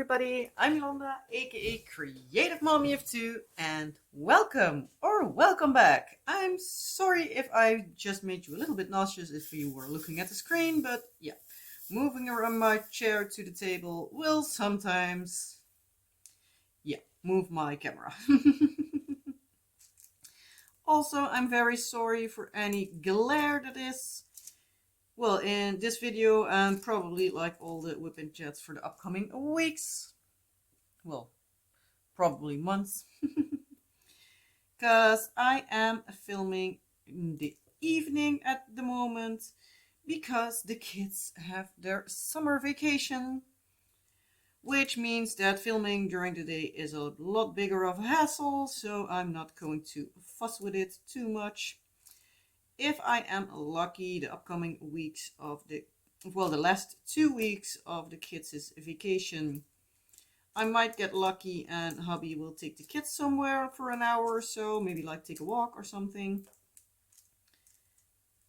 everybody, I'm Yolanda, aka Creative Mommy of Two, and welcome back. I'm sorry if I just made you a little bit nauseous if you were looking at the screen, but yeah, moving around my chair to the table will sometimes, move my camera. Also, I'm very sorry for any glare that is. Well, in this video, and probably like all the WIP and Chats for the upcoming weeks, well, probably months, because I am filming in the evening at the moment, because the kids have their summer vacation, which means that filming during the day is a lot bigger of a hassle, so I'm not going to fuss with it too much. If I am lucky, the upcoming weeks of the last 2 weeks of the kids' vacation, I might get lucky and hubby will take the kids somewhere for an hour or so, maybe like take a walk or something.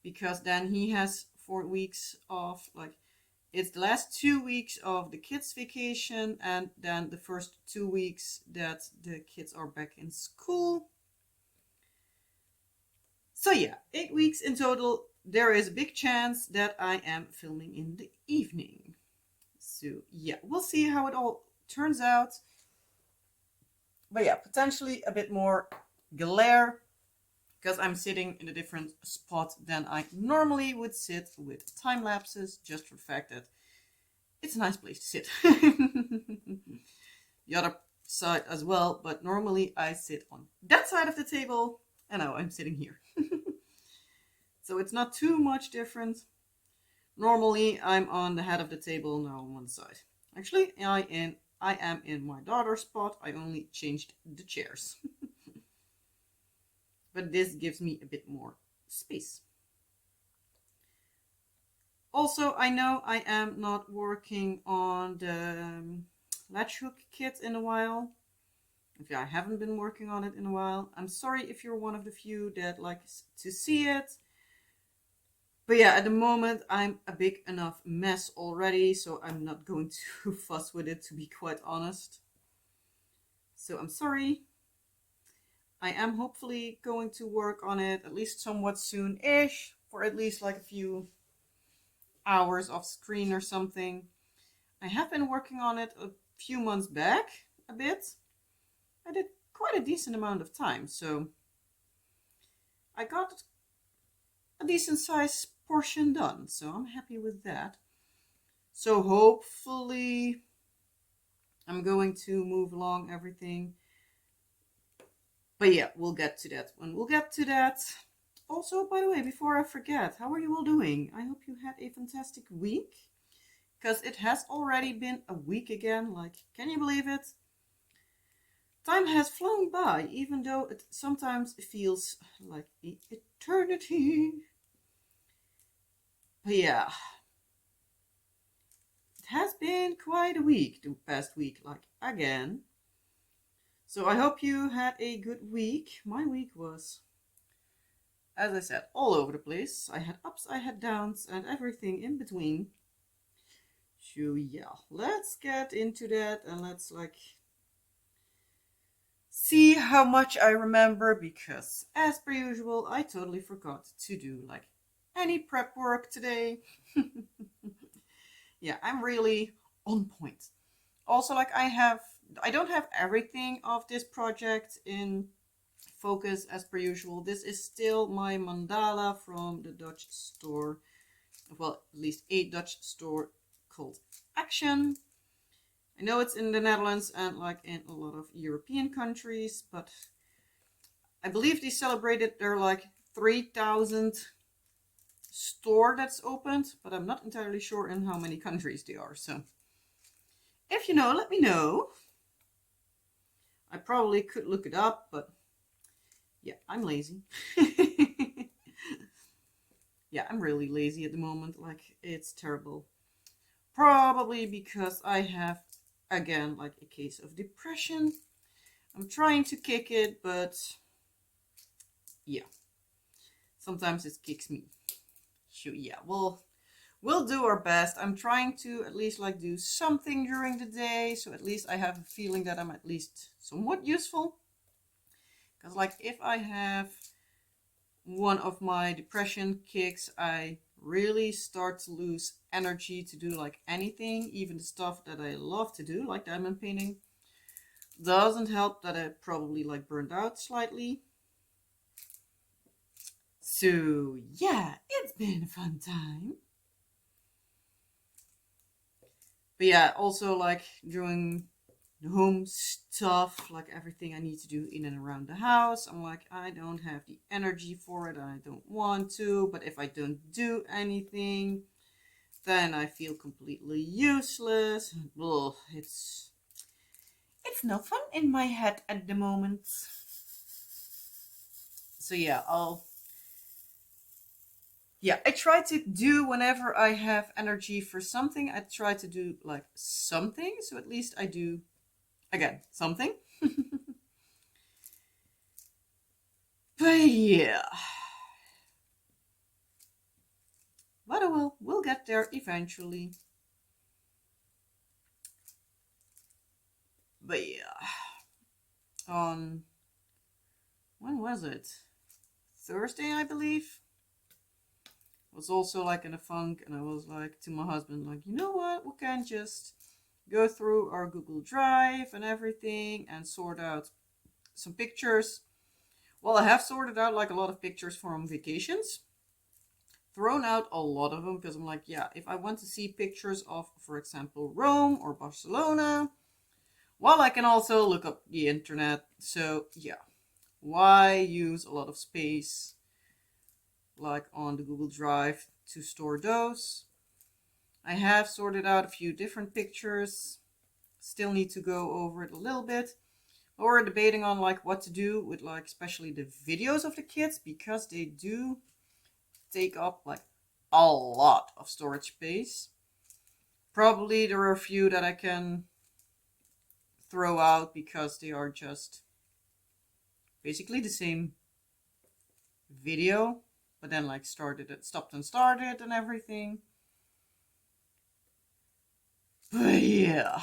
Because then he has 4 weeks off, like it's the last 2 weeks of the kids' vacation and then the first 2 weeks that the kids are back in school. So yeah, 8 weeks in total. There is a big chance that I am filming in the evening. So yeah, we'll see how it all turns out. But yeah, potentially a bit more glare because I'm sitting in a different spot than I normally would sit with time lapses, just for the fact that it's a nice place to sit. The other side as well, but normally I sit on that side of the table and now I'm sitting here. So it's not too much different. Normally I'm on the head of the table, now on one side. Actually, I am in my daughter's spot. I only changed the chairs. But this gives me a bit more space. Also, I know I am not working on the latch hook kit in a while. If I haven't been working on it in a while, I'm sorry if you're one of the few that likes to see it. But yeah, at the moment I'm a big enough mess already, so I'm not going to fuss with it, to be quite honest. So I'm sorry. I am hopefully going to work on it at least somewhat soon-ish, for at least like a few hours off screen or something. I have been working on it a few months back, a bit. I did quite a decent amount of time, so I got a decent size portion done, so I'm happy with that. So hopefully I'm going to move along everything. But yeah, we'll get to that when we'll get to that. Also, by the way, before I forget, how are you all doing? I hope you had a fantastic week, because it has already been a week again. Like, can you believe it? Time has flown by, even though it sometimes feels like eternity. But yeah, it has been quite a week, the past week, like again. So I hope you had a good week. My week was, as I said, all over the place. I had ups, I had downs, and everything in between. So yeah, let's get into that and let's see how much I remember, because as per usual, I totally forgot to do any prep work today. Yeah, I'm really on point. Also, I don't have everything of this project in focus as per usual. This is still my mandala from the Dutch store. Well, at least a Dutch store called Action. I know it's in the Netherlands and in a lot of European countries, but I believe they celebrated their 3,000th store that's opened, but I'm not entirely sure in how many countries they are. So if you know, let me know. I probably could look it up, but yeah, I'm lazy. Yeah, I'm really lazy at the moment. It's terrible. Probably because I have, again, a case of depression. I'm trying to kick it, but yeah, sometimes it kicks me. So yeah, we'll we'll do our best. I'm trying to at least like do something during the day, so at least I have a feeling that I'm at least somewhat useful. Because like if I have one of my depression kicks, I really start to lose energy to do like anything, even the stuff that I love to do, like diamond painting. Doesn't help that I probably like burned out slightly. So yeah, it's been a fun time. But yeah, also like doing the home stuff, like everything I need to do in and around the house. I'm like, I don't have the energy for it and I don't want to. But if I don't do anything, then I feel completely useless. Ugh, it's no fun in my head at the moment. So yeah, I try to do whenever I have energy for something, I try to do like something. So at least I do, again, something. But yeah. But we'll get there eventually. But yeah. On, when was it? Thursday, I believe. Was also like in a funk, and I was like to my husband, like, you know what, we can just go through our Google Drive and everything and sort out some pictures. Well, I have sorted out like a lot of pictures from vacations, thrown out a lot of them because I'm like, yeah, if I want to see pictures of, for example, Rome or Barcelona, well, I can also look up the internet. So yeah, why use a lot of space like on the Google Drive to store those? I have sorted out a few different pictures. Still need to go over it a little bit. But we're debating on like what to do with like especially the videos of the kids, because they do take up like a lot of storage space. Probably there are a few that I can throw out because they are just basically the same video, but then like stopped and started and everything. But yeah,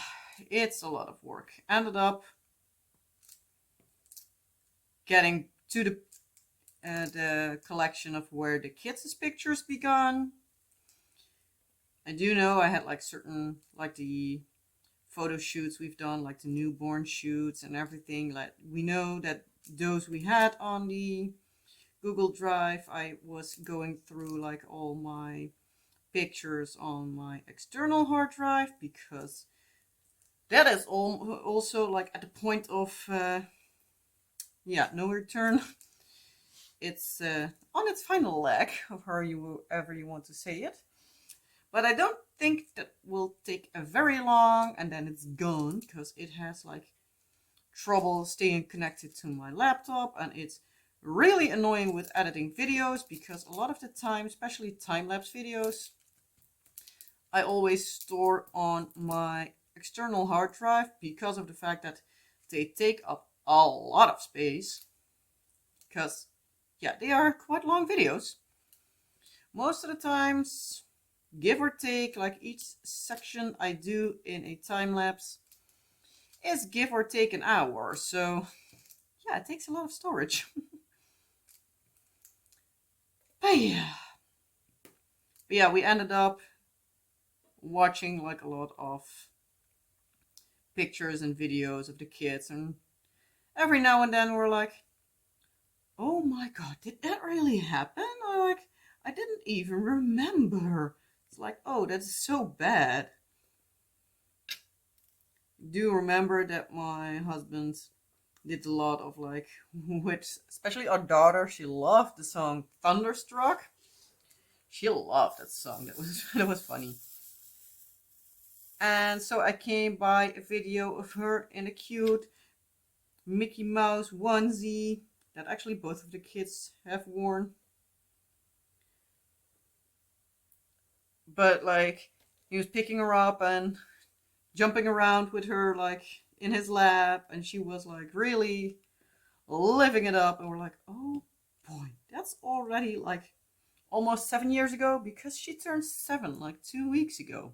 it's a lot of work. Ended up getting to the collection of where the kids' pictures began. I do know I had like certain, like the photo shoots we've done, like the newborn shoots and everything. Like we know that those we had on the Google Drive. I was going through like all my pictures on my external hard drive because that is also like at the point of no return. It's on its final leg, of however you want to say it. But I don't think that will take a very long and then it's gone, because it has like trouble staying connected to my laptop, and it's really annoying with editing videos because a lot of the time, especially time-lapse videos, I always store on my external hard drive because of the fact that they take up a lot of space. Because, yeah, they are quite long videos. Most of the times, give or take, like each section I do in a time lapse is give or take an hour. So, yeah, it takes a lot of storage. But yeah, we ended up watching like a lot of pictures and videos of the kids, and every now and then we're like, oh my god, did that really happen? Or like, I didn't even remember. It's like, oh, that's so bad. Do remember that my husband did a lot of like, which especially our daughter, she loved the song Thunderstruck. She loved that song. That was funny. And so I came by a video of her in a cute Mickey Mouse onesie that actually both of the kids have worn. But like, he was picking her up and jumping around with her like in his lap, and she was like really living it up, and we're like, oh boy, that's already like almost 7 years ago, because she turned 7 like 2 weeks ago.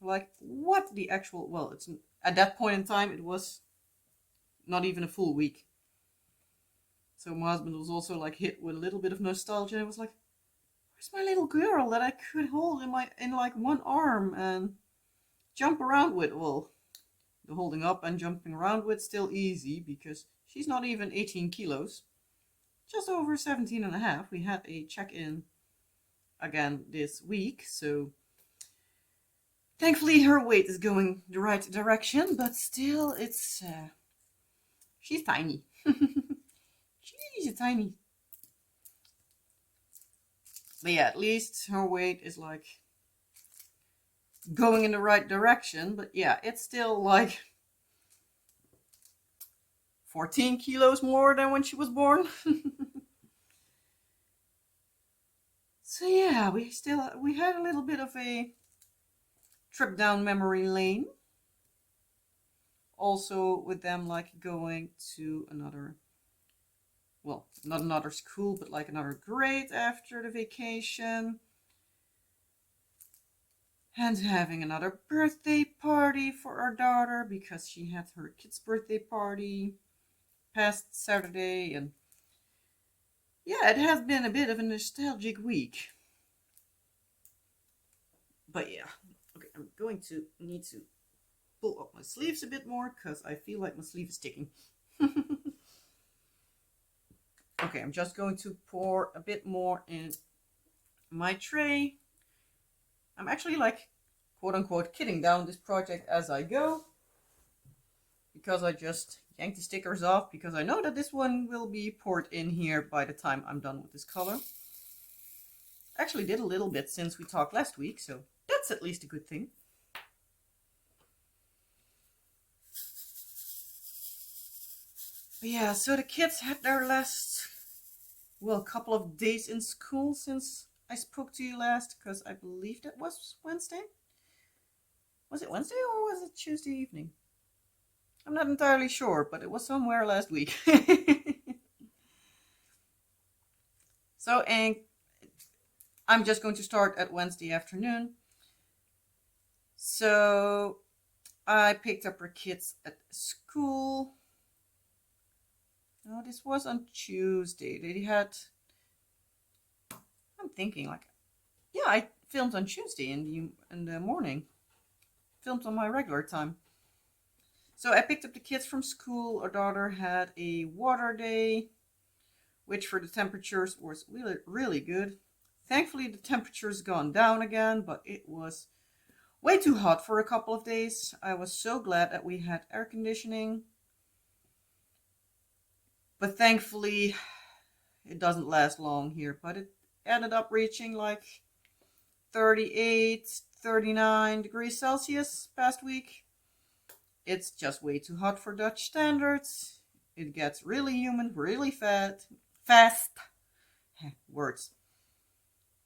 Like, what the actual, well, it's at that point in time, it was not even a full week. So my husband was also like hit with a little bit of nostalgia. It was like, where's my little girl that I could hold in like one arm and jump around with? Well, the holding up and jumping around with still easy because she's not even 18 kilos. Just over 17 and a half. We had a check-in again this week, so thankfully her weight is going the right direction, but still it's she's tiny. She's tiny. But yeah, at least her weight is like going in the right direction. But yeah, it's still like 14 kilos more than when she was born. So yeah, we had a little bit of a trip down memory lane. Also with them like going to another, well, not another school, but like another grade after the vacation. And having another birthday party for our daughter because she had her kid's birthday party past Saturday. And yeah, it has been a bit of a nostalgic week. But yeah, okay, I'm going to need to pull up my sleeves a bit more because I feel like my sleeve is sticking. Okay, I'm just going to pour a bit more in my tray. I'm actually like, quote unquote, kidding down this project as I go. Because I just yanked the stickers off because I know that this one will be poured in here by the time I'm done with this color. Actually did a little bit since we talked last week, so that's at least a good thing. But yeah, so the kids had their last, well, couple of days in school since I spoke to you last, because I believe that was Wednesday. Was it Wednesday or was it Tuesday evening? I'm not entirely sure, but it was somewhere last week. So, and I'm just going to start at Wednesday afternoon. So, I picked up her kids at school. No, this was on Tuesday. They had, I'm thinking like, yeah, I filmed on Tuesday in the morning. Filmed on my regular time. So I picked up the kids from school. Our daughter had a water day, which for the temperatures was really, really good. Thankfully, the temperature's gone down again, but it was way too hot for a couple of days. I was so glad that we had air conditioning. But thankfully, it doesn't last long here. But it ended up reaching like 38, 39 degrees Celsius past week. It's just way too hot for Dutch standards. It gets really humid, really fast. Words.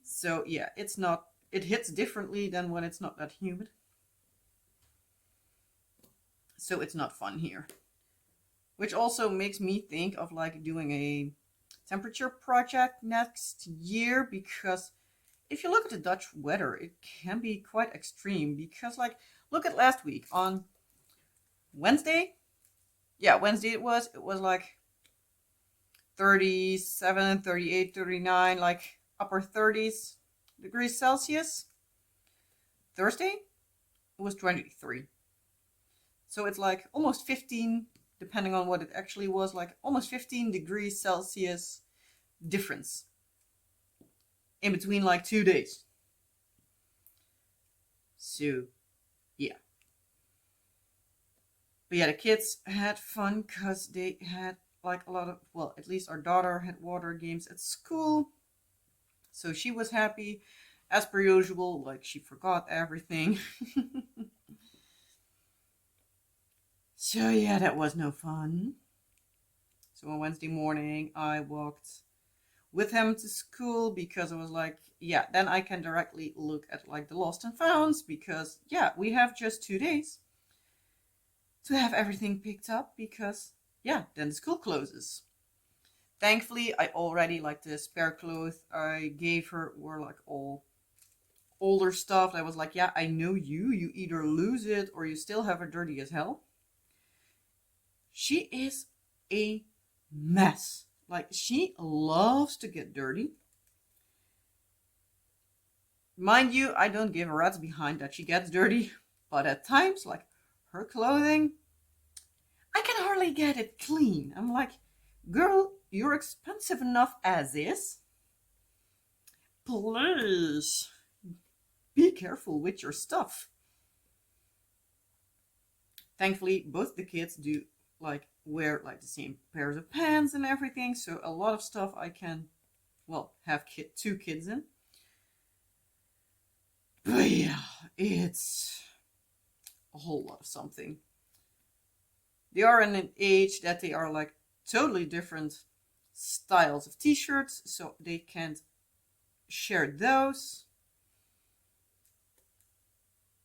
So yeah, it hits differently than when it's not that humid. So it's not fun here. Which also makes me think of like doing a temperature project next year, because if you look at the Dutch weather, it can be quite extreme. Because like, look at last week on Wednesday. Yeah, Wednesday it was like 37, 38, 39, like upper 30s degrees Celsius. Thursday, it was 23. So it's like almost 15, depending on what it actually was, like almost 15 degrees Celsius difference in between like 2 days. So, yeah. But yeah, the kids had fun because they had like a lot of, well, at least our daughter had water games at school. So she was happy, as per usual, like she forgot everything. So yeah, that was no fun. So on Wednesday morning, I walked with him to school because I was like, yeah, then I can directly look at like the lost and founds, because yeah, we have just 2 days to have everything picked up, because yeah, then the school closes. Thankfully, I already, like, the spare clothes I gave her were like all older stuff. I was like, yeah, I know you. You either lose it or you still have it dirty as hell. She is a mess. Like, she loves to get dirty. Mind you, I don't give a rat's behind that she gets dirty, but at times, like, her clothing, I can hardly get it clean. I'm like, girl, you're expensive enough as is. Please be careful with your stuff. Thankfully, both the kids do like wear like the same pairs of pants and everything, so a lot of stuff I can, well, have two kids in. But yeah, it's a whole lot of something. They are in an age that they are like totally different styles of t-shirts, so they can't share those.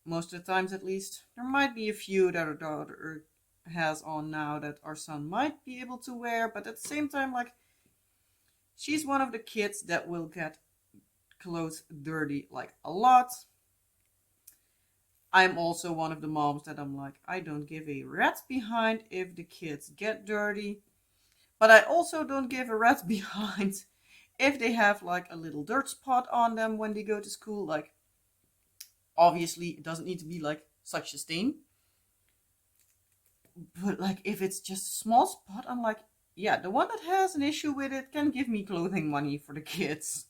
Most of the times, at least. There might be a few that our daughter has on now that our son might be able to wear, but at the same time, like, she's one of the kids that will get clothes dirty like a lot. I'm also one of the moms that I'm like, I don't give a rat's behind if the kids get dirty, but I also don't give a rat's behind if they have like a little dirt spot on them when they go to school. Like, obviously it doesn't need to be like such a stain, but like if it's just a small spot, I'm like, yeah, the one that has an issue with it can give me clothing money for the kids,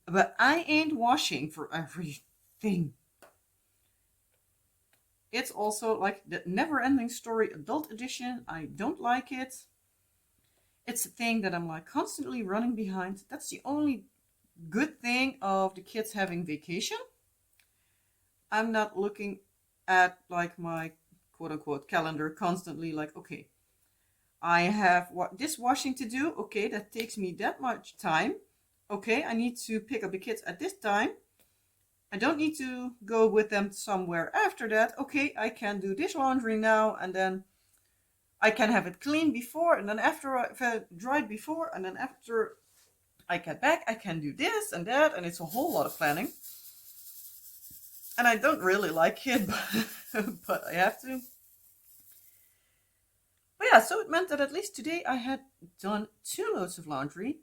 but I ain't washing for everything. It's also like the Never Ending Story Adult Edition. I don't like it. It's a thing that I'm like constantly running behind. That's the only good thing of the kids having vacation. I'm not looking at like my quote unquote calendar constantly like, okay, I have this washing to do. Okay, that takes me that much time. Okay, I need to pick up the kids at this time. I don't need to go with them somewhere after that. Okay, I can do this laundry now, and then I can have it clean before, and then after I've dried before, and then after I get back, I can do this and that, and it's a whole lot of planning. And I don't really like it, but I have to. But yeah, so it meant that at least today I had done 2 loads of laundry.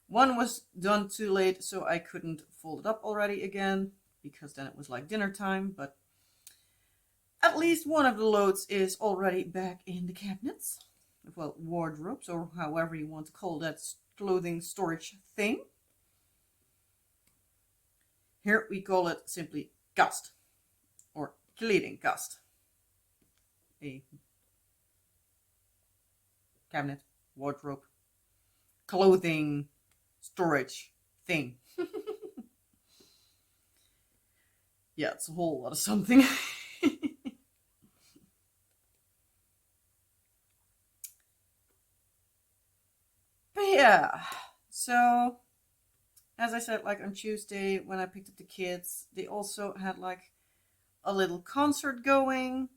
One was done too late, so I couldn't fold it up already again, because then it was like dinner time, but at least one of the loads is already back in the cabinets. Well, wardrobes, or however you want to call that clothing storage thing. Here we call it simply kast, or kledingkast. A cabinet, wardrobe, clothing storage thing. Yeah, it's a whole lot of something. But yeah, so as I said, like on Tuesday when I picked up the kids, they also had like a little concert going.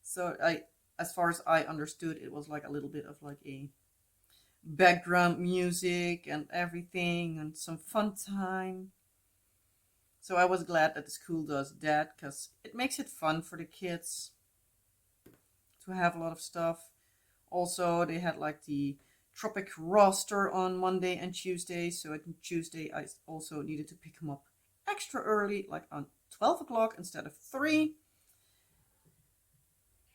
So as far as I understood, it was like a little bit of like a background music and everything and some fun time. So I was glad that the school does that, because it makes it fun for the kids to have a lot of stuff. Also, they had like the Tropic roster on Monday and Tuesday. So on Tuesday, I also needed to pick them up extra early, like on 12 o'clock instead of 3.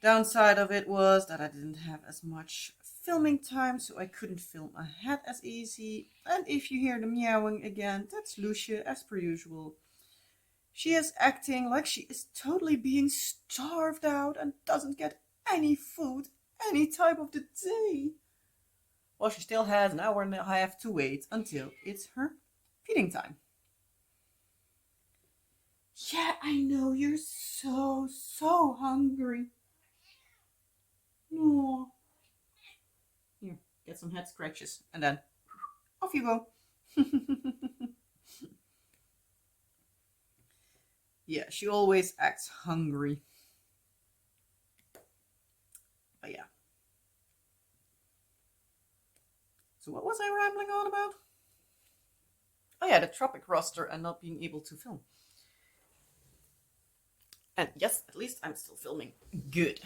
Downside of it was that I didn't have as much filming time, so I couldn't film ahead as easy. And if you hear the meowing again, that's Lucia as per usual. She is acting like she is totally being starved out and doesn't get any food any time of the day. Well, she still has an hour and a half to wait until it's her feeding time. Yeah, I know, you're so hungry. No. Here, get some head scratches and then off you go. Yeah, she always acts hungry. But yeah. So what was I rambling on about? Oh yeah, the tropic roster and not being able to film. And yes, at least I'm still filming. Good.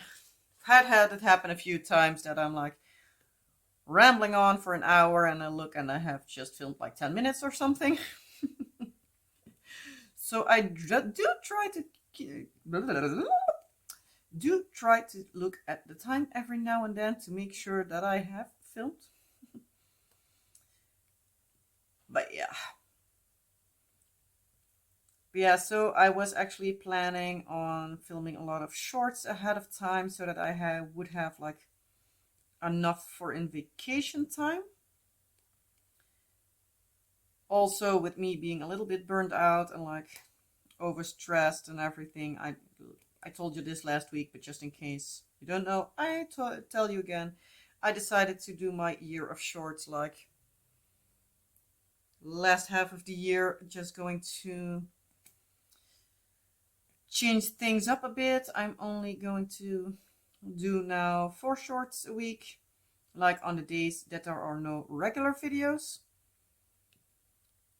Had it happen a few times that I'm like rambling on for an hour and I look and I have just filmed like 10 minutes or something. So I do try to look at the time every now and then to make sure that I have filmed. But yeah, so I was actually planning on filming a lot of shorts ahead of time so that I would have like enough for in vacation time. Also, with me being a little bit burned out and like overstressed and everything, I told you this last week, but just in case you don't know, I tell you again, I decided to do my year of shorts like last half of the year, just going to change things up a bit. I'm only going to do now 4 shorts a week, like on the days that there are no regular videos,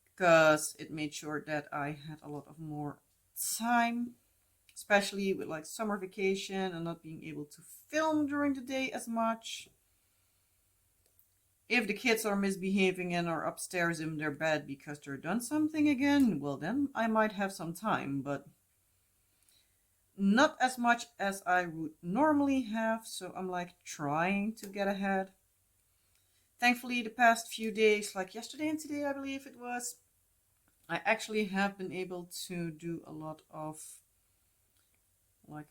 because it made sure that I had a lot of more time, especially with like summer vacation and not being able to film during the day as much. If the kids are misbehaving and are upstairs in their bed because they're done something again, well then I might have some time, but not as much as I would normally have, so I'm like trying to get ahead. Thankfully, the past few days, like yesterday and today I believe it was, I actually have been able to do a lot of like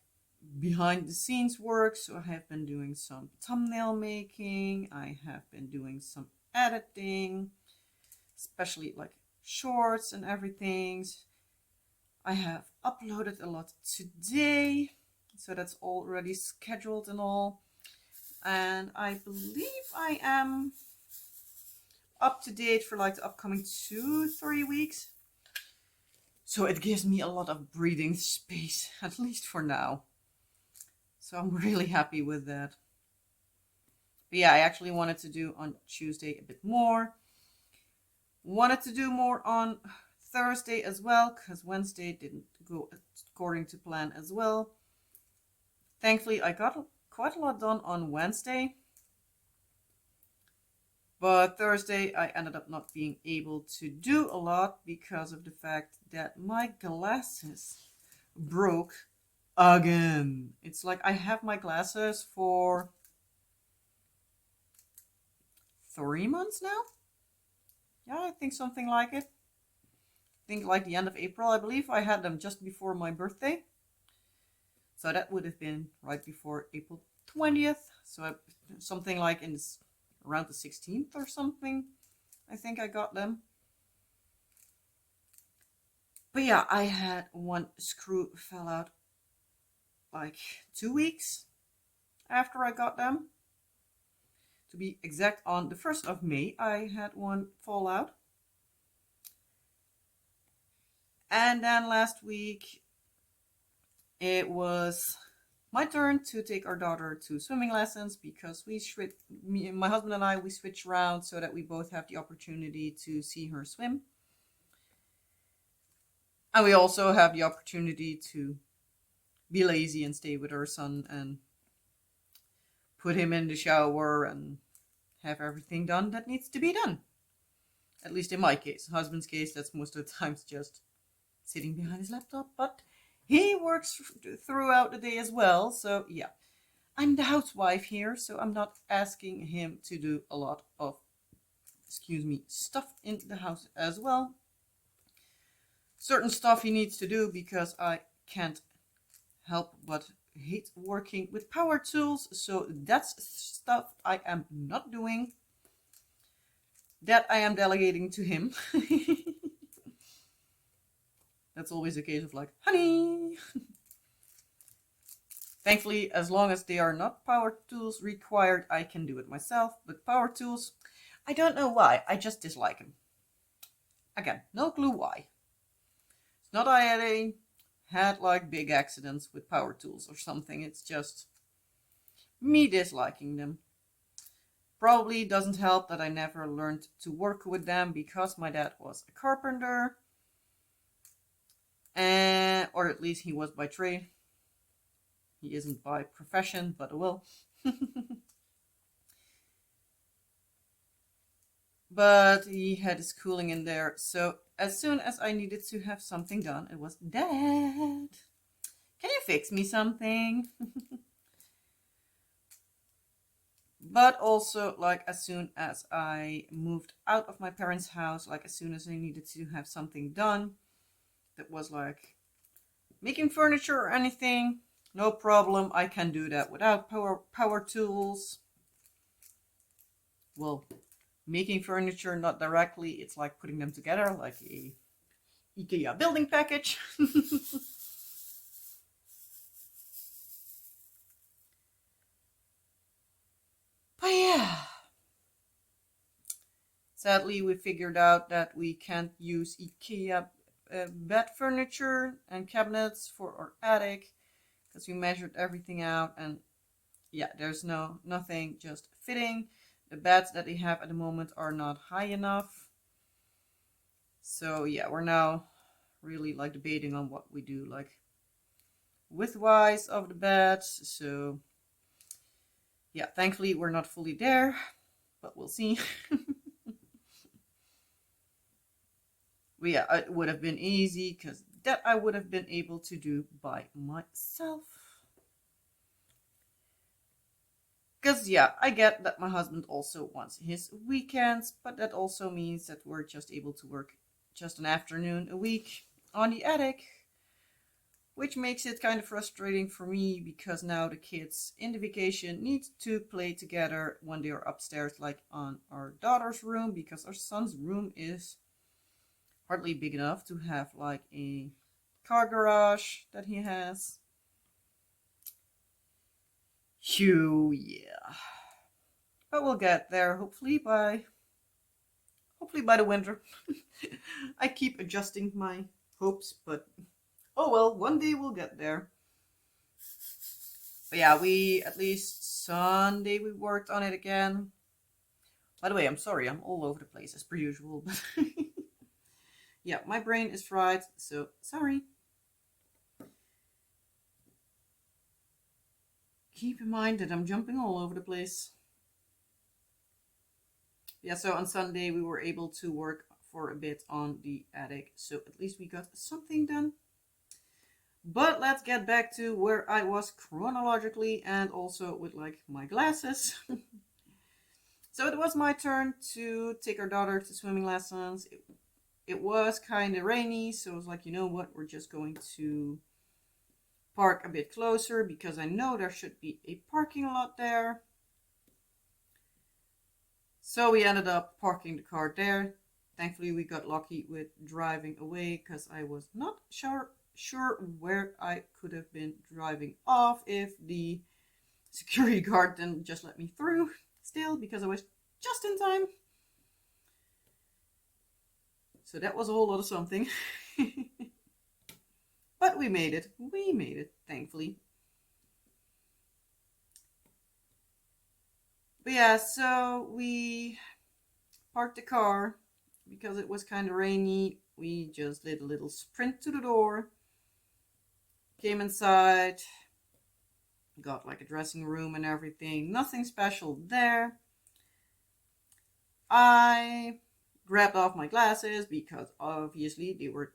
behind the scenes work. So I have been doing some thumbnail making, I have been doing some editing, especially like shorts and everything. I have uploaded a lot today, so that's already scheduled and all. And I believe I am up to date for like the upcoming 2-3 weeks. So it gives me a lot of breathing space, at least for now. So I'm really happy with that. But yeah, I actually wanted to do on Tuesday a bit more. Wanted to do more on Thursday as well, because Wednesday didn't go according to plan as well. Thankfully, I got quite a lot done on Wednesday. But Thursday, I ended up not being able to do a lot because of the fact that my glasses broke again. It's like I have my glasses for 3 months now. Yeah, I think something like it. I think like the end of April, I believe. I had them just before my birthday. So that would have been right before April 20th. So something like in this, around the 16th or something, I think I got them. But yeah, I had one screw fell out like 2 weeks after I got them. To be exact, on the 1st of May, I had one fall out. And then last week, it was my turn to take our daughter to swimming lessons because my husband and I, we switch around so that we both have the opportunity to see her swim. And we also have the opportunity to be lazy and stay with our son and put him in the shower and have everything done that needs to be done. At least in my case. Husband's case, that's most of the times just sitting behind his laptop, but he works throughout the day as well. So yeah, I'm the housewife here, so I'm not asking him to do a lot of, stuff in the house as well. Certain stuff he needs to do because I can't help but hate working with power tools. So that's stuff I am not doing. That I am delegating to him. That's always a case of like, honey. Thankfully, as long as they are not power tools required, I can do it myself. But power tools, I don't know why. I just dislike them. Again, no clue why. It's not I had like big accidents with power tools or something. It's just me disliking them. Probably doesn't help that I never learned to work with them because my dad was a carpenter. Or at least he was by trade. He isn't by profession, but will. But he had his schooling in there. So as soon as I needed to have something done, it was, Dad, can you fix me something? But also, like, as soon as I moved out of my parents' house, like, as soon as I needed to have something done that was like making furniture or anything, no problem, I can do that without power tools. Well, making furniture, not directly, it's like putting them together like a IKEA building package. But yeah, sadly we figured out that we can't use IKEA bed furniture and cabinets for our attic because we measured everything out, and yeah, there's nothing just fitting. The beds that they have at the moment are not high enough. So yeah, we're now really like debating on what we do, like width-wise of the beds. So yeah, thankfully we're not fully there, but we'll see. But yeah, it would have been easy because that I would have been able to do by myself. Because yeah, I get that my husband also wants his weekends, but that also means that we're just able to work just an afternoon a week on the attic, which makes it kind of frustrating for me because now the kids in the vacation need to play together when they're upstairs, like on our daughter's room, because our son's room is hardly big enough to have like a car garage that he has. Phew, yeah. But we'll get there hopefully by the winter. I keep adjusting my hopes, but oh well, one day we'll get there. But yeah, we at least Sunday we worked on it again. By the way, I'm sorry, I'm all over the place as per usual. Yeah, my brain is fried, so sorry. Keep in mind that I'm jumping all over the place. Yeah, so on Sunday we were able to work for a bit on the attic, so at least we got something done. But let's get back to where I was chronologically and also with like my glasses. So it was my turn to take our daughter to swimming lessons. It was kind of rainy, so I was like, you know what, we're just going to park a bit closer because I know there should be a parking lot there. So we ended up parking the car there. Thankfully, we got lucky with driving away because I was not sure where I could have been driving off if the security guard didn't just let me through still because I was just in time. So that was a whole lot of something. But we made it. We made it, thankfully. But yeah, so we parked the car because it was kind of rainy. We just did a little sprint to the door, came inside, got like a dressing room and everything. Nothing special there. I grabbed off my glasses because obviously they were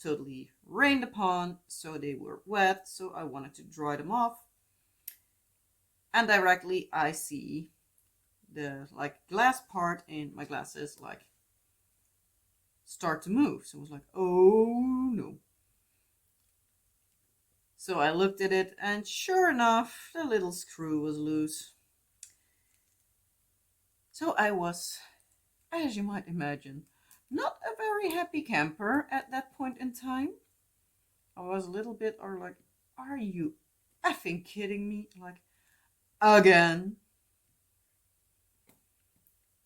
totally rained upon, so they were wet, so I wanted to dry them off. And directly I see the like glass part in my glasses like start to move. So I was like, oh no. So I looked at it and sure enough, the little screw was loose. So I was, as you might imagine, not a very happy camper at that point in time. I was a little bit or like, are you effing kidding me? Like, again.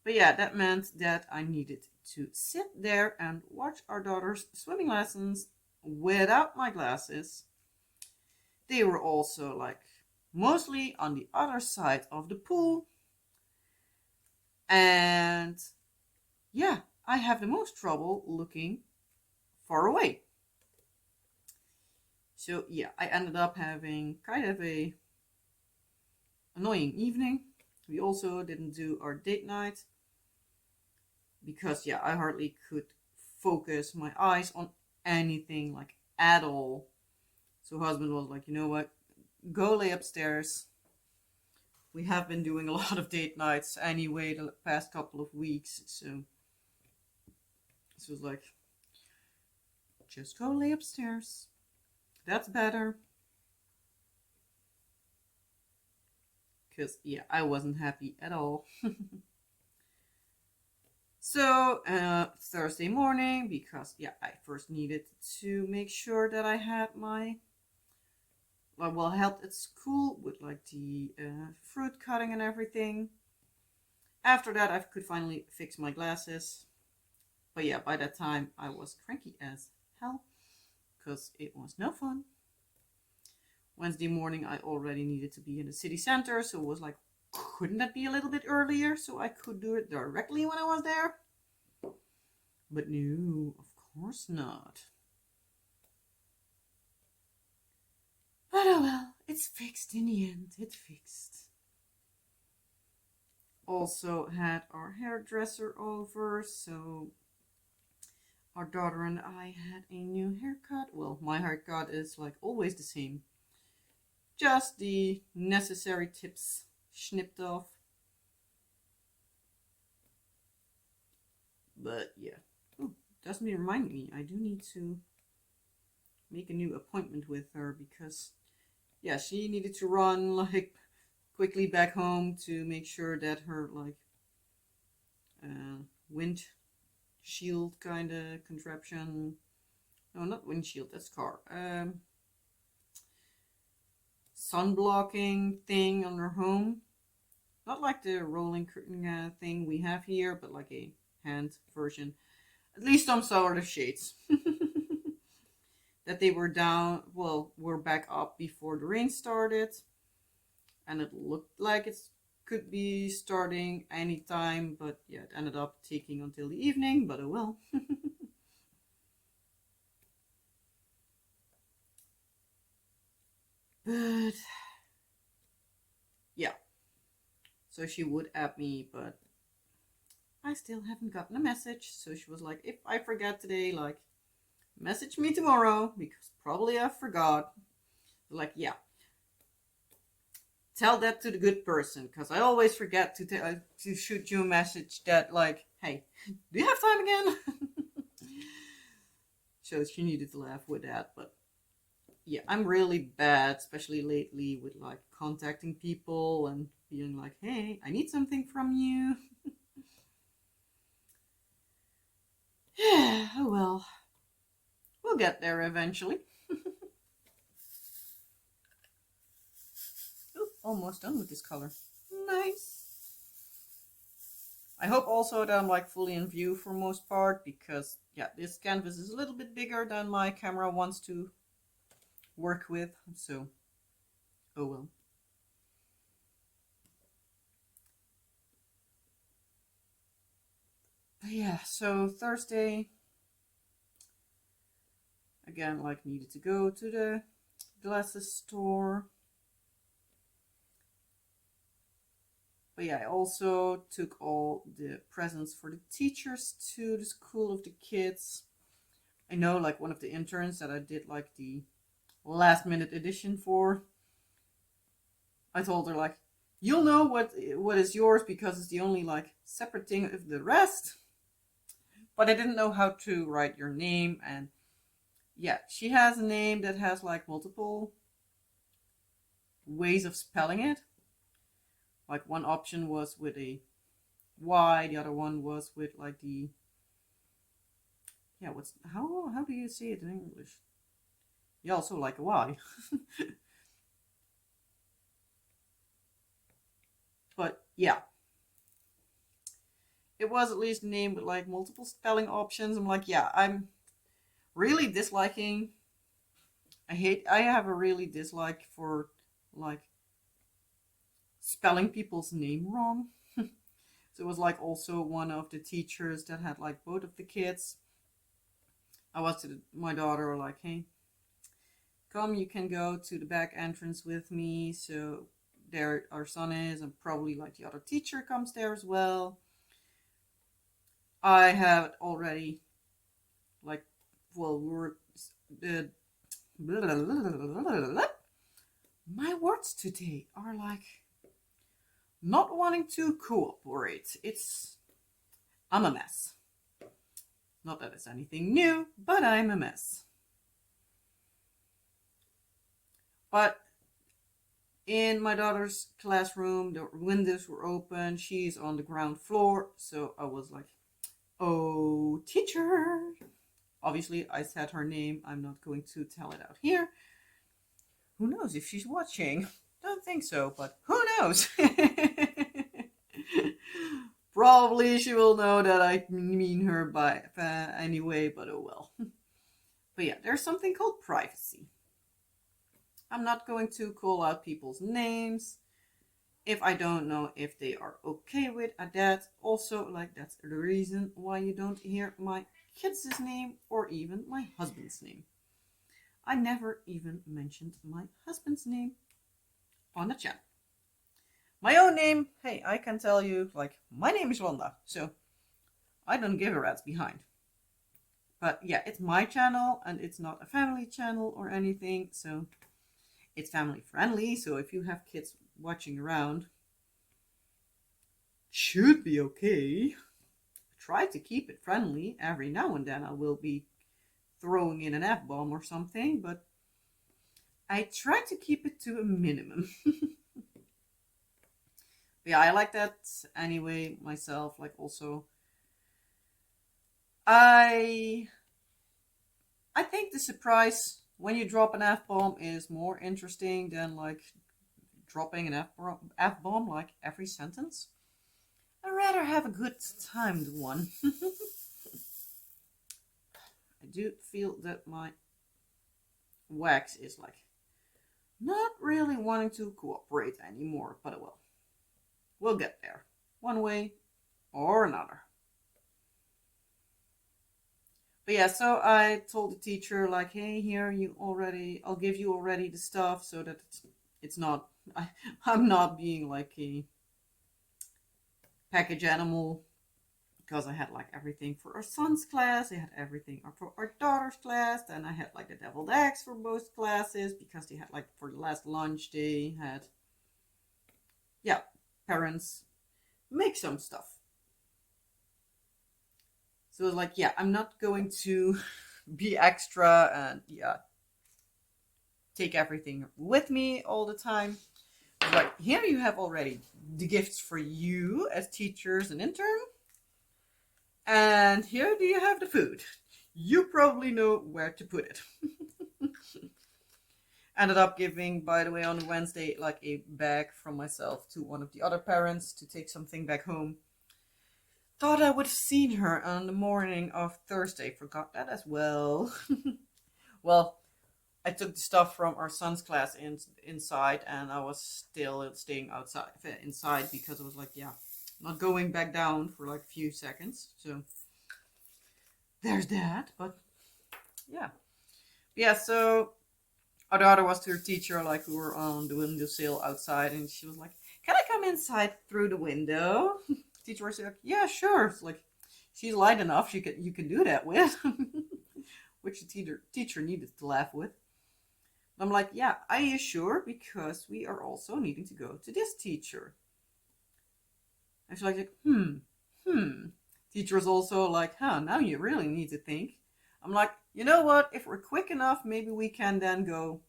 But yeah, that meant that I needed to sit there and watch our daughter's swimming lessons without my glasses. They were also like mostly on the other side of the pool. And yeah, I have the most trouble looking far away. So yeah, I ended up having kind of a annoying evening. We also didn't do our date night because yeah, I hardly could focus my eyes on anything like at all. So husband was like, you know what, go lay upstairs. We have been doing a lot of date nights anyway the past couple of weeks, so this was like, just go lay upstairs. That's better. Because yeah, I wasn't happy at all. So Thursday morning, because yeah, I first needed to make sure that I had my helped at school with like the fruit cutting and everything. After that, I could finally fix my glasses. But yeah, by that time, I was cranky as hell because it was no fun. Wednesday morning, I already needed to be in the city center, so it was like, couldn't that be a little bit earlier so I could do it directly when I was there? But no, of course not. But oh well, it's fixed in the end. It's fixed. Also had our hairdresser over, so our daughter and I had a new haircut. Well, my haircut is like always the same. Just the necessary tips snipped off. But yeah. Oh, doesn't remind me. I do need to make a new appointment with her because yeah, she needed to run like quickly back home to make sure that her like windshield kind of contraption. No, not windshield. That's car. Sun blocking thing on her home. Not like the rolling curtain thing we have here, but like a hand version. At least some sort of shades. That they were down, well, were back up before the rain started. And it looked like it could be starting anytime, but yeah, it ended up taking until the evening, but oh well. But yeah, so she would add me, but I still haven't gotten a message. So she was like, if I forget today, like, message me tomorrow because probably I forgot. Like, yeah, tell that to the good person because I always forget to shoot you a message that like, hey, do you have time again? So she needed to laugh with that, but yeah, I'm really bad, especially lately with like contacting people and being like, hey, I need something from you. Yeah, oh well, we'll get there eventually. Ooh, almost done with this color. Nice. I hope also that I'm like fully in view for most part because yeah, this canvas is a little bit bigger than my camera wants to work with, so oh well. But yeah, so Thursday again, like needed to go to the glasses store. But yeah, I also took all the presents for the teachers to the school of the kids. I know like one of the interns that I did like the last minute edition for. I told her like, you'll know what is yours because it's the only like separate thing of the rest. But I didn't know how to write your name, and yeah, she has a name that has like multiple ways of spelling it. Like one option was with a Y, the other one was with like the what's how do you say it in English? Yeah, also like a Y. But yeah, it was at least named with like multiple spelling options. I'm like, yeah, I'm really disliking. I have a really dislike for like spelling people's name wrong. So it was like also one of the teachers that had like both of the kids. I was to my daughter like, hey, come, you can go to the back entrance with me. So there our son is, and probably like the other teacher comes there as well. I have already like, well, we're my words today are like not wanting to cooperate. I'm a mess. Not that it's anything new, but I'm a mess. But in my daughter's classroom, the windows were open. She's on the ground floor. So I was like, oh, teacher. Obviously, I said her name. I'm not going to tell it out here. Who knows if she's watching? Don't think so, but who knows? Probably she will know that I mean her by anyway, but oh well. But yeah, there's something called privacy. I'm not going to call out people's names if I don't know if they are okay with that. Also, like, that's the reason why you don't hear my kids' name or even my husband's name. I never even mentioned my husband's name on the chat. My own name, hey, I can tell you, like, my name is Wanda, so I don't give a rat's behind. But yeah, it's my channel, and it's not a family channel or anything, so it's family friendly. So if you have kids watching around, should be okay. Try to keep it friendly. Every now and then I will be throwing in an F-bomb or something, but I try to keep it to a minimum. But yeah, I like that anyway myself. Like, also, I think the surprise when you drop an F-bomb is more interesting than like dropping an F-bomb like every sentence. I'd rather have a good timed one. I do feel that my wax is like not really wanting to cooperate anymore, but well, we'll get there one way or another. But yeah, so I told the teacher like, hey, here, I'll give you already the stuff so that it's not, I'm not being like a package animal, because I had like everything for our son's class, I had everything for our daughter's class, then I had like the deviled eggs for both classes, because they had like for the last lunch they had, yeah, parents make some stuff. So it was like, yeah, I'm not going to be extra and yeah, take everything with me all the time. But here you have already the gifts for you as teachers and intern. And here do you have the food. You probably know where to put it. Ended up giving, by the way, on Wednesday, like a bag from myself to one of the other parents to take something back home. Thought I would have seen her on the morning of Thursday. Forgot that as well. Well, I took the stuff from our son's class inside, and I was still staying inside, because I was like, yeah, not going back down for like a few seconds. So there's that. But yeah. So our daughter was to her teacher, like, we were on the windowsill outside, and she was like, "Can I come inside through the window?" Teacher was like, "Yeah, sure." It's like, she's light enough, you can do that with. Which the teacher needed to laugh with. I'm like, yeah, are you sure? Because we are also needing to go to this teacher. And she's like, Teacher was also like, now you really need to think. I'm like, you know what? If we're quick enough, maybe we can then go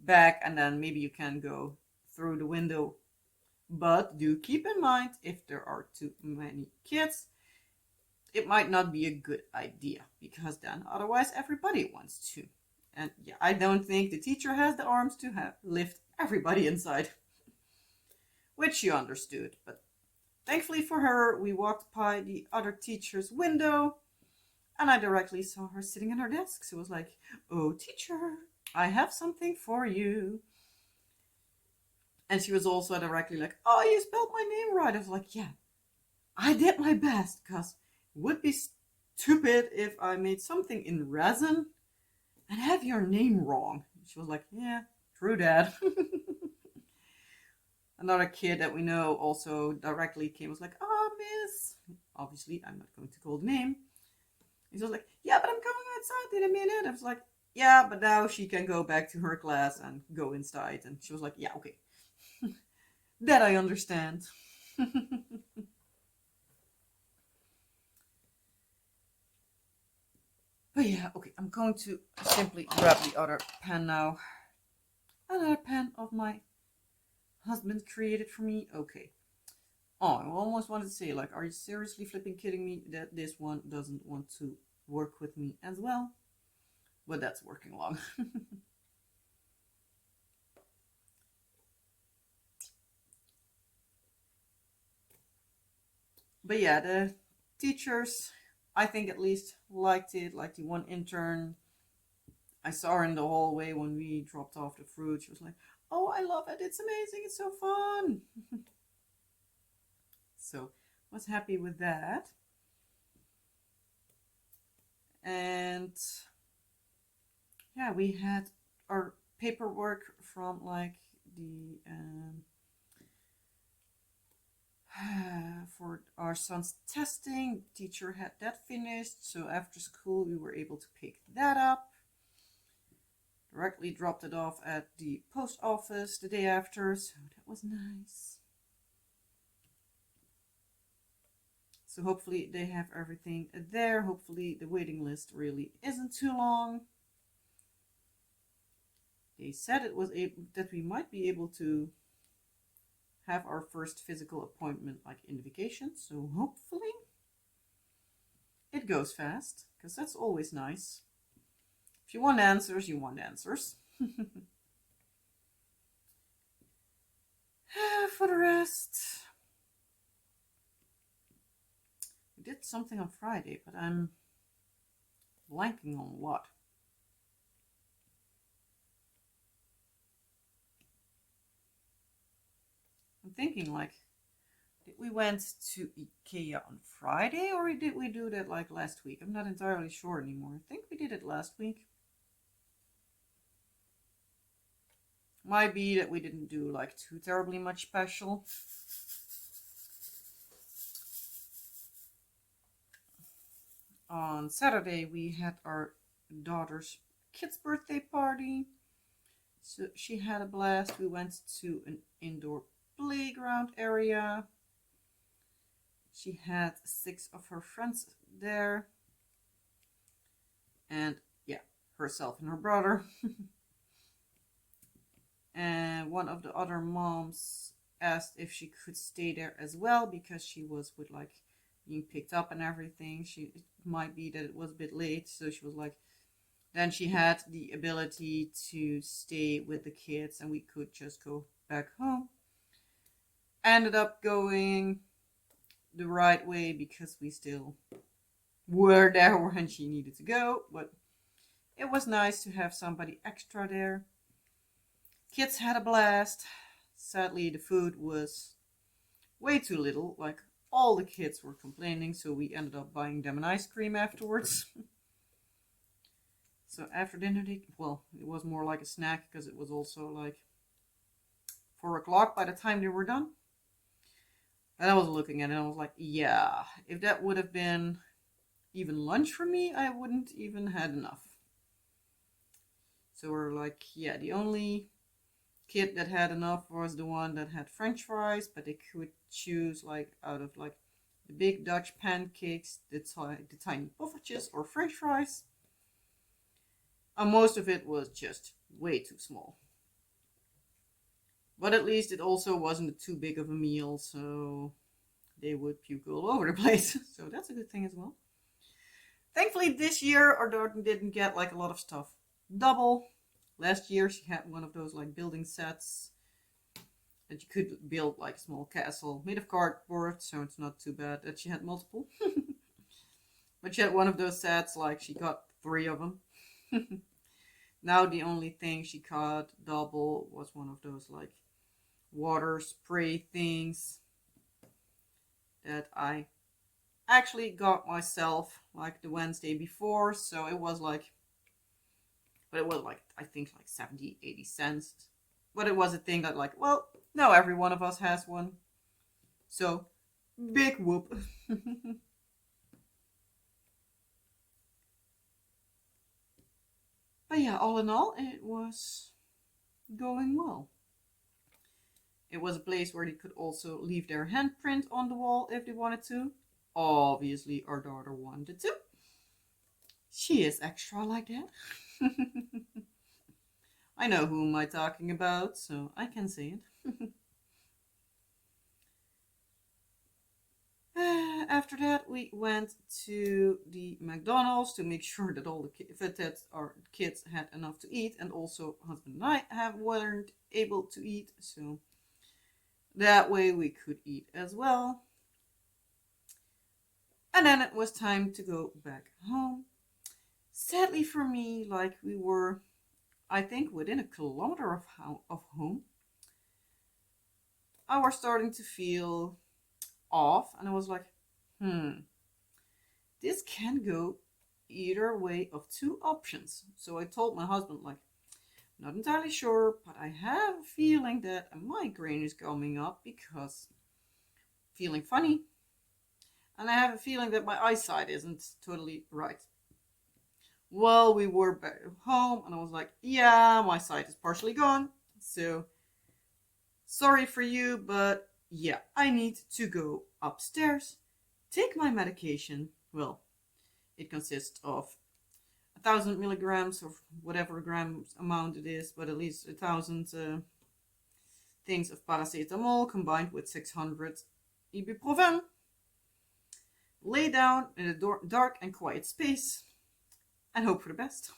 back, and then maybe you can go through the window. But do keep in mind, if there are too many kids, it might not be a good idea, because then otherwise everybody wants to. And yeah, I don't think the teacher has the arms to lift everybody inside. Which she understood, but thankfully for her, we walked by the other teacher's window, and I directly saw her sitting at her desk. So it was like, "Oh, teacher, I have something for you." And she was also directly like, "Oh, you spelled my name right." I was like, "Yeah, I did my best because it would be stupid if I made something in resin and have your name wrong. She was like, yeah, true, Dad. Another kid that we know also directly came, was like, oh, miss. Obviously, I'm not going to call the name. He was like, yeah, but I'm going outside in a minute. I was like, yeah, but now she can go back to her class and go inside. And she was like, yeah, okay. That I understand. But yeah, okay, I'm going to simply grab the other pen now. Another pen of my husband created for me. Okay. Oh, I almost wanted to say, like, are you seriously flipping kidding me that this one doesn't want to work with me as well? But that's working along. But yeah, the teachers, I think at least, liked it. Like the one intern, I saw her in the hallway when we dropped off the fruit. She was like, oh, I love it. It's amazing. It's so fun. So was happy with that. And yeah, we had our paperwork from like the for our son's testing. Teacher had that finished, so after school we were able to pick that up. Directly dropped it off at the post office the day after, so that was nice. So hopefully they have everything there. Hopefully the waiting list really isn't too long. They said it was that we might be able to have our first physical appointment like in the vacation, so hopefully it goes fast, because that's always nice. If you want answers, you want answers. For the rest, we did something on Friday, but I'm blanking on what. I'm thinking like, did we went to IKEA on Friday, or did we do that like last week? I'm not entirely sure anymore. I think we did it last week. Might be that we didn't do like too terribly much special. On Saturday we had our daughter's kid's birthday party. So she had a blast. We went to an indoor playground area. She had 6 of her friends there. And yeah, herself and her brother. And one of the other moms asked if she could stay there as well, because she was with like being picked up and everything. It might be that it was a bit late, so she was like, then she had the ability to stay with the kids and we could just go back home. Ended up going the right way because we still were there when she needed to go, but it was nice to have somebody extra there. Kids had a blast. Sadly, the food was way too little. Like, all the kids were complaining, so we ended up buying them an ice cream afterwards. So after dinner, it was more like a snack, because it was also like 4 o'clock by the time they were done. And I was looking at it and I was like, yeah, if that would have been even lunch for me, I wouldn't even had enough. So we're like, yeah, the only kid that had enough was the one that had French fries, but they could choose like out of like the big Dutch pancakes, the tiny poffertjes or French fries. And most of it was just way too small. But at least it also wasn't too big of a meal, so they would puke all over the place. So that's a good thing as well. Thankfully, this year our daughter didn't get like a lot of stuff double. Last year she had one of those like building sets that you could build like a small castle made of cardboard, so it's not too bad that she had multiple. But she had one of those sets, like she got 3 of them. Now the only thing she got double was one of those like water spray things. that I actually got myself like the Wednesday before. So it was like, but it was like, I think like 70, 80 cents. But it was a thing that like, well, now every one of us has one. So big whoop. But yeah, all in all, it was going well. It was a place where they could also leave their handprint on the wall if they wanted to. Obviously, our daughter wanted to. She is extra like that. I know who am I talking about, so I can say it. After that, we went to the McDonald's to make sure that all that our kids had enough to eat, and also husband and I weren't able to eat, so that way we could eat as well. And then it was time to go back home. Sadly for me, like we were, I think, within a kilometer of home, I was starting to feel off, and I was like, this can go either way of two options. So I told my husband, like, not entirely sure, but I have a feeling that a migraine is coming up because feeling funny, and I have a feeling that my eyesight isn't totally right. Well, we were back home, and I was like, yeah, my sight is partially gone, so sorry for you, but yeah, I need to go upstairs, take my medication. Well, it consists of 1,000 milligrams or whatever grams amount it is, but at least 1,000 things of paracetamol combined with 600 ibuprofen. Lay down in a dark and quiet space and hope for the best.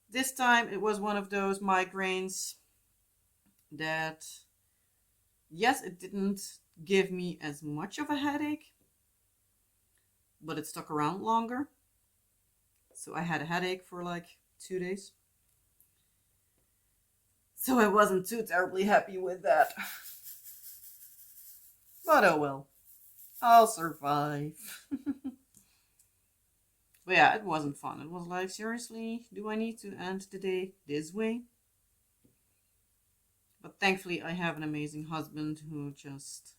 This time it was one of those migraines that, yes, it didn't give me as much of a headache, but it stuck around longer. So I had a headache for like 2 days. So I wasn't too terribly happy with that. But oh well, I'll survive. But yeah, it wasn't fun. It was like, seriously, do I need to end the day this way? But thankfully, I have an amazing husband who just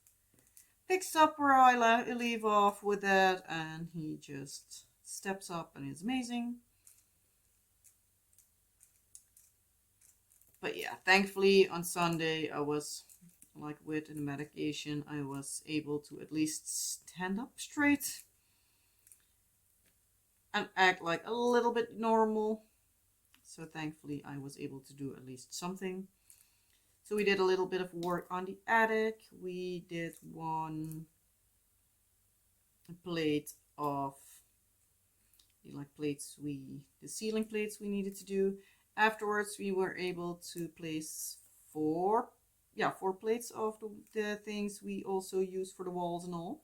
picks up where I leave off with that, and he just steps up and is amazing. But yeah, thankfully on Sunday I was like with the medication, I was able to at least stand up straight and act like a little bit normal. So thankfully I was able to do at least something. So we did a little bit of work on the attic. We did one plate of the ceiling plates we needed to do. Afterwards we were able to place four plates of the things we also use for the walls and all.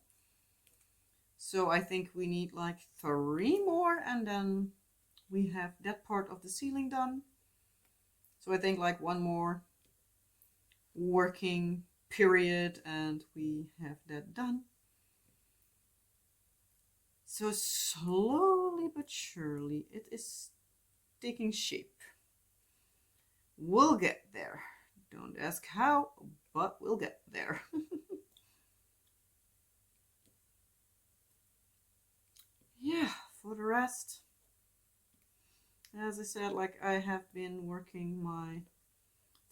So I think we need like 3 more, and then we have that part of the ceiling done. So I think like 1 more working period and we have that done. So slowly but surely it is taking shape. We'll get there. Don't ask how, but we'll get there. Yeah, for the rest, as I said, like I have been working my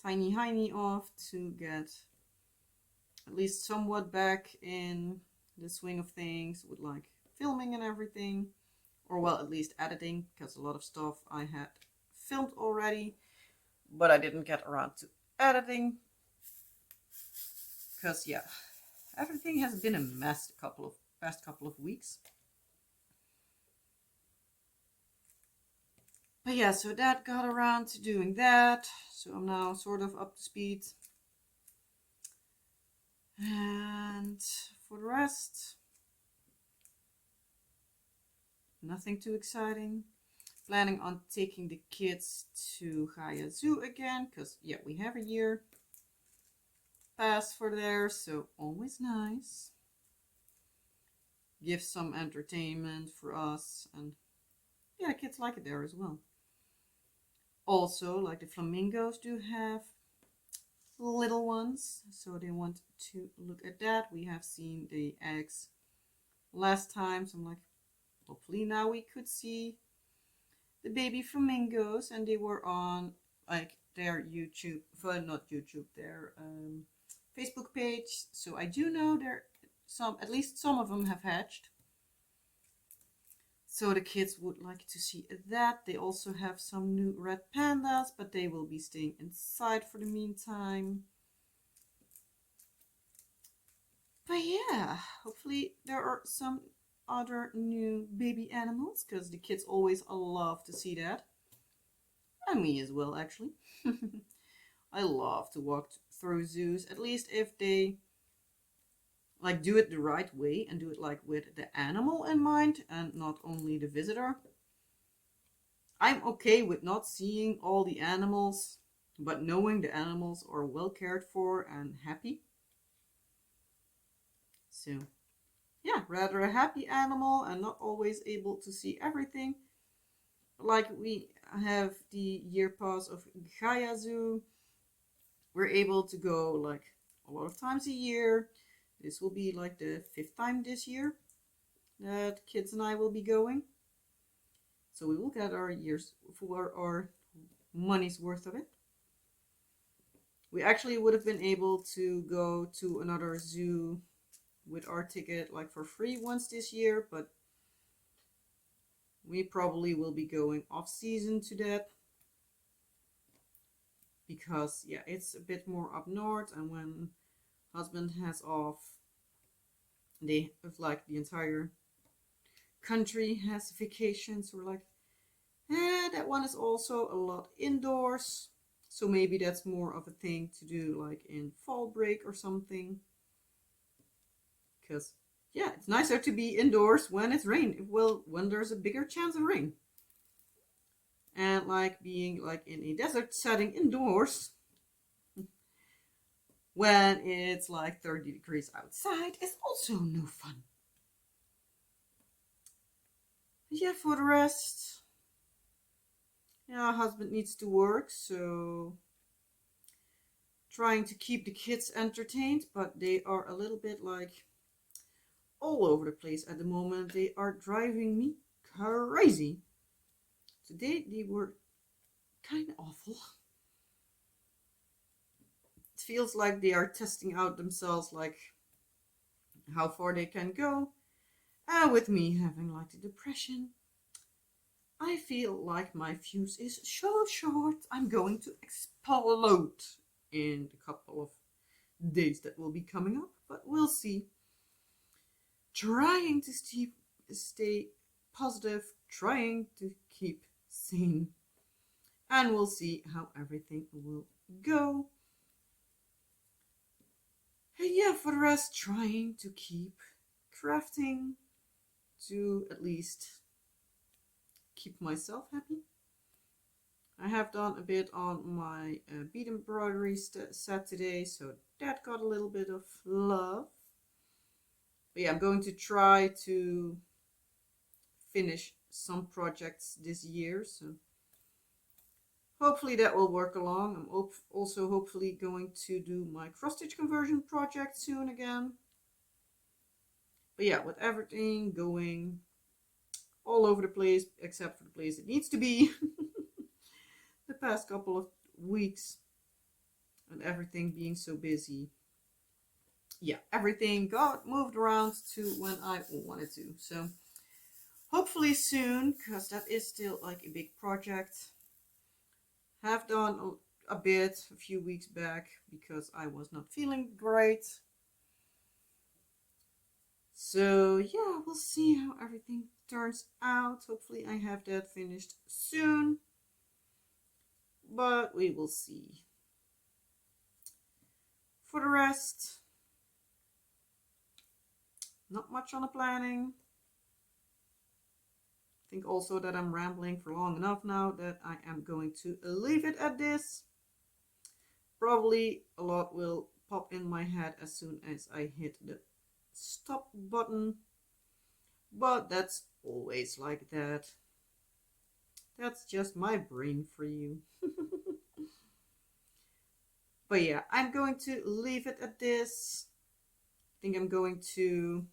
tiny hiney off to get at least somewhat back in the swing of things with like filming and everything, or well, at least editing, because a lot of stuff I had filmed already, but I didn't get around to editing because yeah, everything has been a mess the past couple of weeks. But yeah, so that got around to doing that. So I'm now sort of up to speed. And for the rest, nothing too exciting. Planning on taking the kids to Gaia Zoo again, because yeah, we have a year. pass for there, so always nice. Give some entertainment for us, and yeah, kids like it there as well. Also, like the flamingos do have little ones, so they want to look at that. We have seen the eggs last time, so I'm like, hopefully now we could see the baby flamingos, and they were on like their YouTube, well, not YouTube, their Facebook page. So I do know there some, at least some of them have hatched. So the kids would like to see that. They also have some new red pandas, but they will be staying inside for the meantime. But yeah, hopefully there are some other new baby animals, because the kids always love to see that. And me as well, actually. I love to walk through zoos, at least if they like do it the right way and do it like with the animal in mind and not only the visitor. I'm okay with not seeing all the animals, but knowing the animals are well cared for and happy. So yeah, rather a happy animal and not always able to see everything. Like we have the year pass of Gaia Zoo. We're able to go like a lot of times a year. This will be like the 5th time this year that kids and I will be going. So we will get our years for our money's worth of it. We actually would have been able to go to another zoo with our ticket like for free once this year, but we probably will be going off season to that, because yeah, it's a bit more up north, and when husband has off, they like the entire country has vacations. So we're like, that one is also a lot indoors, so maybe that's more of a thing to do like in fall break or something, because yeah, it's nicer to be indoors when it's rain, well, when there's a bigger chance of rain. And like being like in a desert setting indoors when it's like 30 degrees outside is also no fun. But yeah, for the rest, yeah, husband needs to work, so trying to keep the kids entertained, but they are a little bit like all over the place at the moment. They are driving me crazy. Today they were kind of awful. It feels like they are testing out themselves, like how far they can go. And with me having like the depression, I feel like my fuse is so short. I'm going to explode in a couple of days that will be coming up, but we'll see. Trying to stay positive, trying to keep sane, and we'll see how everything will go. And yeah, for the rest, trying to keep crafting to at least keep myself happy. I have done a bit on my bead embroidery set today, so that got a little bit of love. But yeah, I'm going to try to finish some projects this year, so hopefully that will work along. I'm also hopefully going to do my cross stitch conversion project soon again. But yeah, with everything going all over the place except for the place it needs to be the past couple of weeks, and everything being so busy, yeah, everything got moved around to when I wanted to. So hopefully soon, because that is still like a big project. Have done a bit a few weeks back because I was not feeling great. So yeah, we'll see how everything turns out. Hopefully I have that finished soon, but we will see. For the rest, not much on the planning. I think also that I'm rambling for long enough now that I am going to leave it at this. Probably a lot will pop in my head as soon as I hit the stop button. But that's always like that. That's just my brain for you. But yeah, I'm going to leave it at this. I think I'm going to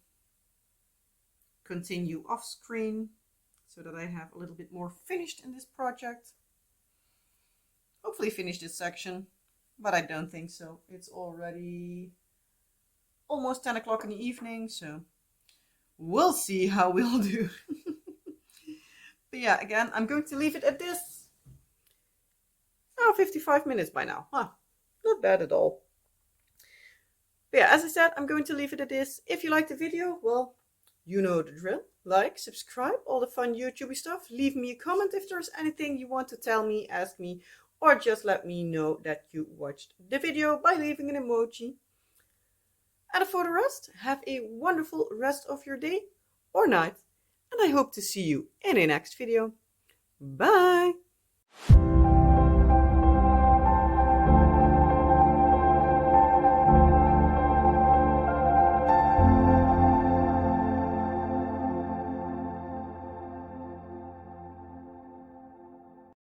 continue off screen so that I have a little bit more finished in this project. Hopefully finish this section, but I don't think so. It's already almost 10 o'clock in the evening, so we'll see how we'll do. But yeah, again, I'm going to leave it at this. Oh, 55 minutes by now. Huh, not bad at all. But yeah, as I said, I'm going to leave it at this. If you liked the video, well, you know the drill. Like, subscribe, all the fun YouTubey stuff. Leave me a comment if there's anything you want to tell me, ask me, or just let me know that you watched the video by leaving an emoji. And for the rest, have a wonderful rest of your day or night. And I hope to see you in a next video. Bye!